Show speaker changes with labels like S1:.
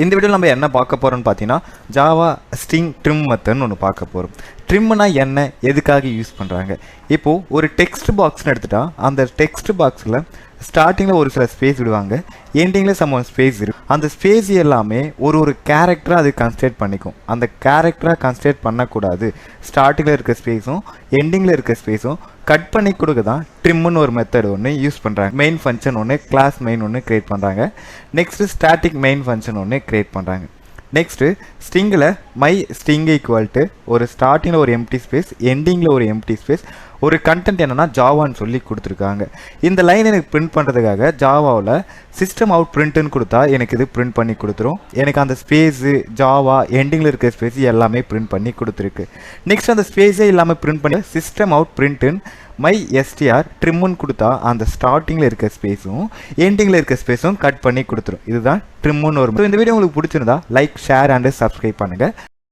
S1: இந்த வீடியோவில் நம்ம என்ன பார்க்க போகிறோம்னு பார்த்தீங்கன்னா ஜாவா ஸ்ட்ரிங் ட்ரிம் மெத்தட்னு ஒன்று பார்க்க போகிறோம். ட்ரிம்னா என்ன, எதுக்காக யூஸ் பண்ணுறாங்க? இப்போது ஒரு டெக்ஸ்ட் பாக்ஸ்னு எடுத்துட்டா அந்த டெக்ஸ்ட் பாக்ஸில் ஸ்டார்டிங்கில் ஒரு சில ஸ்பேஸ் விடுவாங்க, எண்டிங்கில் சம் ஸ்பேஸ் இருக்கும். அந்த ஸ்பேஸ் எல்லாமே ஒரு கேரக்டராக அது கன்சிடர் பண்ணிக்கும். அந்த கேரக்டராக கன்சிடர் பண்ணக்கூடாது. ஸ்டார்டிங்கில் இருக்க ஸ்பேஸும் எண்டிங்கில் இருக்க ஸ்பேஸும் கட் பண்ணி கொடுக்க தான் ட்ரிம்னு ஒரு மெத்தட் ஒன்று யூஸ் பண்ணுறாங்க. மெயின் ஃபங்க்ஷன் ஒன்று, கிளாஸ் மெயின் ஒன்று க்ரியேட் பண்ணுறாங்க. நெக்ஸ்ட்டு ஸ்டாட்டிக் மெயின் ஃபங்க்ஷன் ஒன்று க்ரியேட் பண்ணுறாங்க. நெக்ஸ்ட்டு ஸ்ட்ரிங்கில் மை ஸ்ட்ரிங் ஈக்குவல்ட்டு ஒரு ஸ்டார்டிங்கில் ஒரு எம்டி ஸ்பேஸ், எண்டிங்கில் ஒரு எம்டி ஸ்பேஸ், ஒரு கண்டென்ட் என்னென்னா ஜாவான்னு சொல்லி கொடுத்துருக்காங்க. இந்த லைன் எனக்கு பிரிண்ட் பண்ணுறதுக்காக ஜாவாவில் சிஸ்டம் அவுட் பிரிண்ட்டுன்னு கொடுத்தா எனக்கு இது பிரிண்ட் பண்ணி கொடுத்துரும். எனக்கு அந்த ஸ்பேஸு ஜாவா எண்டிங்கில் இருக்க ஸ்பேஸ் எல்லாமே பிரிண்ட் பண்ணி கொடுத்துருக்கு. நெக்ஸ்ட் அந்த ஸ்பேஸே இல்லாமல் பிரிண்ட் பண்ணி சிஸ்டம் அவுட் பிரிண்ட்டுன்னு மை எஸ்டிஆர் ட்ரிம்முன்னு கொடுத்தா அந்த ஸ்டார்டிங்கில் இருக்க ஸ்பேஸும் எண்டிங்கில் இருக்க ஸ்பேஸும் கட் பண்ணி கொடுத்துரும். இதுதான் ட்ரிம்முன்னு ஒரு. இந்த வீடியோ உங்களுக்கு பிடிச்சிருந்தா லைக், ஷேர் அண்ட் சப்ஸ்கிரைப் பண்ணுங்கள்.